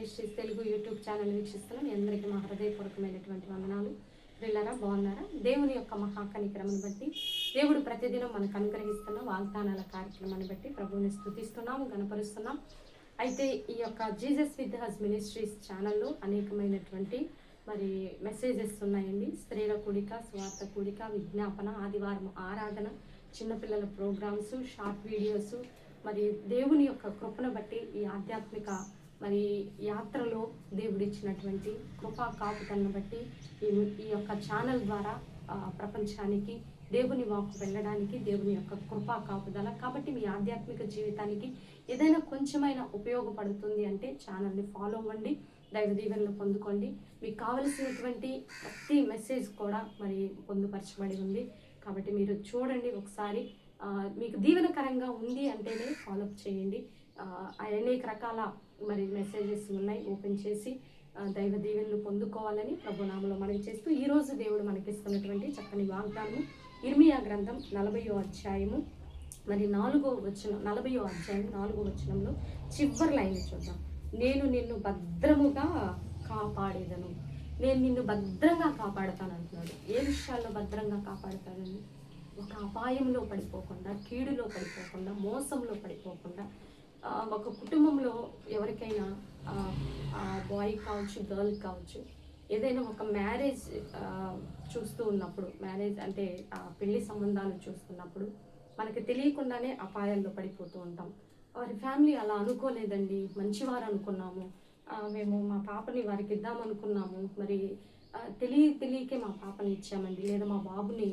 Ministries Telugu YouTube channel వీక్షిస్తున్న మీ అందరికీ మా హృదయపూర్వకమైనటువంటి వందనాలు. పిల్లరా బాగున్నారా? దేవుని యొక్క మహాకనికరమును బట్టి, దేవుడు ప్రతిదినం మనకు అనుగ్రహిస్తున్న వాగ్దానాల కార్యక్రమాన్ని బట్టి ప్రభువుని స్తుతిస్తున్నాము, గణపరుస్తున్నాం. అయితే ఈ యొక్క జీసస్ విత్ హస్ మినిస్ట్రీస్ ఛానల్లో అనేకమైనటువంటి మెసేజెస్ ఉన్నాయండి. స్త్రీల కూడిక, స్వార్థ కూడిక, విజ్ఞాపన, ఆదివారం ఆరాధన, చిన్నపిల్లల ప్రోగ్రామ్స్, షార్ట్ వీడియోస్, దేవుని యొక్క కృపను బట్టి ఈ ఆధ్యాత్మిక యాత్రలో దేవుడిచ్చినటువంటి కృపా కాపుదలను బట్టి ఈ యొక్క ఛానల్ ద్వారా ప్రపంచానికి దేవుని వాక్కు వెళ్ళడానికి దేవుని యొక్క కృపా కాపుదల. కాబట్టి మీ ఆధ్యాత్మిక జీవితానికి ఏదైనా కొంచెమైనా ఉపయోగపడుతుంది అంటే ఛానల్ని ఫాలో అవ్వండి, దైవ దీవెనలు పొందుకోండి. మీకు కావలసినటువంటి ప్రతి మెసేజ్ కూడా పొందుపరచబడి ఉంది. కాబట్టి మీరు చూడండి ఒకసారి. మీకు దీవెనకరంగా ఉంది అంటేనే ఫాలోఅప్ చేయండి. అనేక రకాల మెసేజెస్ ఉన్నాయి, ఓపెన్ చేసి దైవ దీవెనలు పొందుకోవాలని ప్రభునామలో మనవి చేస్తూ ఈరోజు దేవుడు మనకిస్తున్నటువంటి చక్కని వాగ్దానం ఇర్మియా గ్రంథం 40వ అధ్యాయము 4వ వచనం, 40వ అధ్యాయం 4వ వచనంలో చివరి లైన్ చూద్దాం. నేను నిన్ను భద్రముగా కాపాడేదను. నేను నిన్ను భద్రంగా కాపాడుతాను అంటున్నాడు. ఏ విషయాల్లో భద్రంగా కాపాడుతానని? ఒక అపాయంలో పడిపోకుండా, కీడులో పడిపోకుండా, మోసంలో పడిపోకుండా, ఒక కుటుంబంలో ఎవరికైనా బాయ్ కావచ్చు, గర్ల్ కావచ్చు, ఏదైనా ఒక మ్యారేజ్ చూస్తూ ఉన్నప్పుడు, మ్యారేజ్ అంటే పెళ్లి సంబంధాలు చూస్తున్నప్పుడు మనకి తెలియకుండానే అపాయాల్లో పడిపోతూ ఉంటాం. వారి ఫ్యామిలీ అలా అనుకోలేదండి, మంచివారు అనుకున్నాము, మేము మా పాపని వారికి ఇద్దామనుకున్నాము, తెలియకే మా పాపని ఇచ్చామండి, లేదా మా బాబుని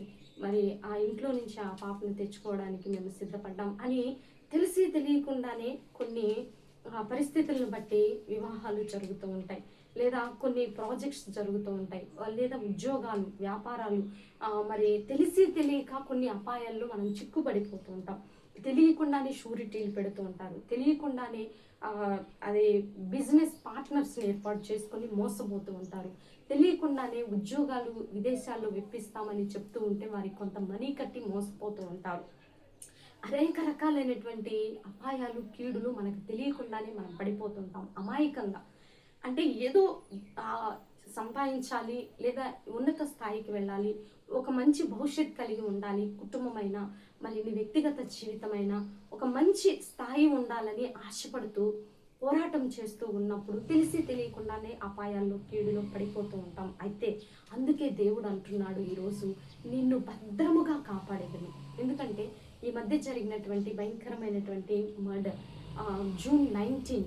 ఆ ఇంట్లో నుంచి ఆ పాపని తెచ్చుకోవడానికి మేము సిద్ధపడ్డాం అని తెలిసి తెలియకుండానే కొన్ని పరిస్థితులను బట్టి వివాహాలు జరుగుతూ ఉంటాయి, లేదా కొన్ని ప్రాజెక్ట్స్ జరుగుతూ ఉంటాయి, లేదా ఉద్యోగాలు, వ్యాపారాలు, తెలిసి తెలియక కొన్ని అపాయాల్లో మనం చిక్కుపడిపోతూ ఉంటాం. తెలియకుండానే షూరిటీలు పెడుతూ ఉంటారు, తెలియకుండానే బిజినెస్ పార్ట్నర్స్ని ఏర్పాటు చేసుకొని మోసపోతూ ఉంటారు, తెలియకుండానే ఉద్యోగాలు విదేశాల్లో విప్పిస్తామని చెప్తూ ఉంటే వారికి కొంత మనీ కట్టి మోసపోతూ ఉంటారు. అనేక రకాలైనటువంటి అపాయాలు, కీడులు మనకు తెలియకుండానే మనం పడిపోతుంటాం అమాయకంగా. అంటే ఏదో సంపాదించాలి, లేదా ఉన్నత స్థాయికి వెళ్ళాలి, ఒక మంచి భవిష్యత్తు కలిగి ఉండాలి, కుటుంబమైనా నీ వ్యక్తిగత జీవితమైనా ఒక మంచి స్థాయి ఉండాలని ఆశపడుతూ పోరాటం చేస్తూ ఉన్నప్పుడు తెలిసి తెలియకుండానే అపాయాల్లో, కీడులో పడిపోతూ ఉంటాం. అయితే అందుకే దేవుడు అంటున్నాడు, ఈరోజు నిన్ను భద్రముగా కాపాడేదను. ఎందుకంటే ఈ మధ్య జరిగినటువంటి భయంకరమైనటువంటి మర్డర్, జూన్ 19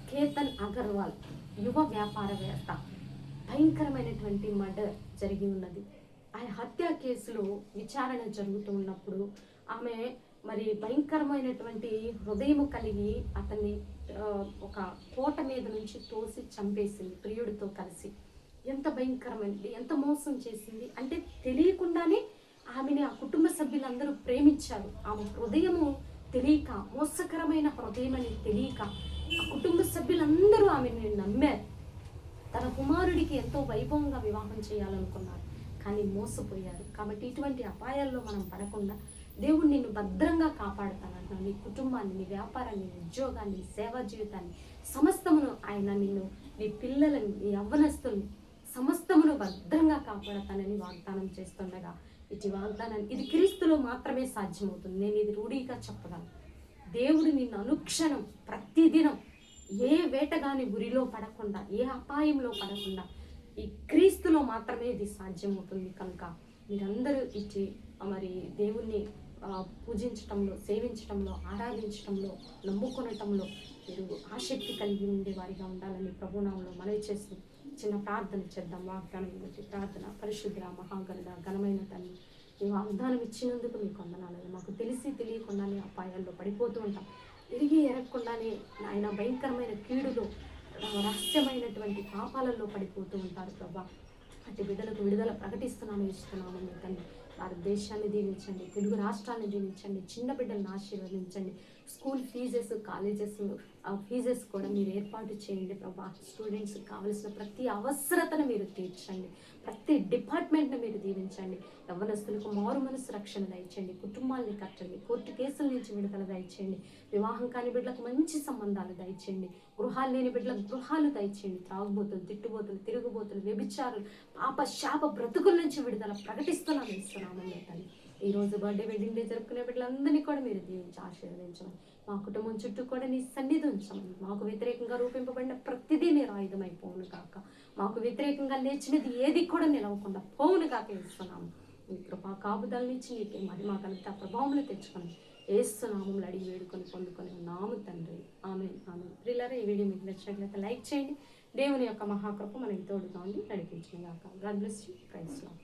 కేతన్ అగర్వాల్ యువ వ్యాపారవేత్త భయంకరమైనటువంటి మర్డర్ జరిగి ఉన్నది. ఆ హత్య కేసులో విచారణ జరుగుతూ ఉన్నప్పుడు ఆమె భయంకరమైనటువంటి హృదయము కలిగి అతన్ని ఒక కోట మీద నుంచి తోసి చంపేసింది ప్రియుడితో కలిసి. ఎంత భయంకరమైనది, ఎంత మోసం చేసింది అంటే తెలియకుండానే ఆమెని ఆ కుటుంబ సభ్యులందరూ ప్రేమించారు. ఆమె హృదయము తెలియక, మోసకరమైన హృదయం అని తెలియక ఆ కుటుంబ సభ్యులందరూ ఆమెను నమ్మారు. తన కుమారుడికి ఎంతో వైభవంగా వివాహం చేయాలనుకున్నారు, కానీ మోసపోయారు. కాబట్టి ఇటువంటి అపాయాల్లో మనం పడకుండా దేవుడు నిన్ను భద్రంగా కాపాడుతానంటున్నాడు. నీ కుటుంబాన్ని, నీ వ్యాపారాన్ని, నీ ఉద్యోగాన్ని, సేవా జీవితాన్ని సమస్తమును ఆయన నిన్ను, నీ పిల్లలని, నీ యవ్వనస్తుల్ని సమస్తమును భద్రంగా కాపాడతానని వాగ్దానం చేస్తుండగా ఇటు వాగ్దానాన్ని ఇది క్రీస్తులో మాత్రమే సాధ్యమవుతుంది. నేను ఇది రూఢీగా చెప్పగలను. దేవుడు నిన్ను అనుక్షణం, ప్రతిదినం ఏ వేటగాని గురిలో పడకుండా, ఏ అపాయంలో పడకుండా ఈ క్రీస్తులో మాత్రమే ఇది సాధ్యమవుతుంది. కనుక మీరందరూ దేవుణ్ణి పూజించటంలో, సేవించటంలో, ఆరాధించటంలో, నమ్ముకొనటంలో మీరు ఆసక్తి కలిగి ఉండే వారిగా ఉండాలని ప్రభునామంలో మనవి చేస్తూ చిన్న ప్రార్థన చేద్దాం. వాగ్దానం బట్టి ప్రార్థన. పరిశుద్ధ మహాగణుడ ఘనమైన తండ్రి, ఈ వాగ్దానం ఇచ్చినందుకు మీకు వందనాలు. మాకు తెలిసి తెలియకుండానే అపాయాల్లో పడిపోతూ ఉంటాం, తిరిగి ఎరగకుండానే ఆయన భయంకరమైన కీడులో, రహస్యమైనటువంటి పాపాలలో పడిపోతూ ఉంటారు. ప్రభా, అటు బిడ్డలకు విడుదల ప్రకటిస్తున్నాము, ఇస్తున్నాము. మీ తండ్రి భారతదేశాన్ని దీవించండి, తెలుగు రాష్ట్రాన్ని దీవించండి, చిన్న బిడ్డలను ఆశీర్వదించండి. స్కూల్ ఫీజెస్, కాలేజెస్ ఫీజెస్ కూడా మీరు ఏర్పాటు చేయండి ప్రభా. స్టూడెంట్స్కి కావలసిన ప్రతి అవసరతను మీరు తీర్చండి, ప్రతి డిపార్ట్మెంట్ను మీరు దీవించండి. యవ్వనస్తులకు మారు మనసు రక్షణ దయచేయండి, కుటుంబాలని కట్టండి, కోర్టు కేసుల నుంచి విడుదల దయచేయండి, వివాహం కాని బిడ్డలకు మంచి సంబంధాలు దయచేయండి, గృహాలు లేని బిడ్డలకు గృహాలు దయచేయండి. త్రాగుబోతులు, తిట్టుబోతులు, తిరుగుబోతులు, వ్యభిచారులు, పాప శాప బ్రతుకుల నుంచి విడుదల ప్రకటిస్తున్నాము, ఇస్తున్నామని తల్లి. ఈరోజు బర్త్డే, వెడ్డింగ్ డే జరుపుకునే బిడ్డలందరినీ కూడా మీరు దీవించి ఆశీర్వదించమని, మా కుటుంబం చుట్టూ కూడా నీ సన్నిధి ఉంచమని, మాకు వ్యతిరేకంగా రూపింపబడిన ప్రతిదీ మీరు ఆయుధమైపోవును కాక, మాకు వ్యతిరేకంగా లేచినది ఏది కూడా నిలవకుండా పోవును కాక ఇస్తున్నాము. మీ కృపా కాపుదలనిచ్చి నీకే మహిమ ఘనత ప్రభావములు తెచ్చుకొని ఏస్తున్నాములు అడిగి వేడుకొని పొందుకొని ఉన్నాము తండ్రి. ఆమేన్, ఆమేన్. ప్రియులారా, ఈ వీడియో మీకు నచ్చినట్లయితే లైక్ చేయండి. దేవుని యొక్క మహాకృప మనకి తోడుగా ఉండి నడిపించిన గాక. God bless you. Praise lord.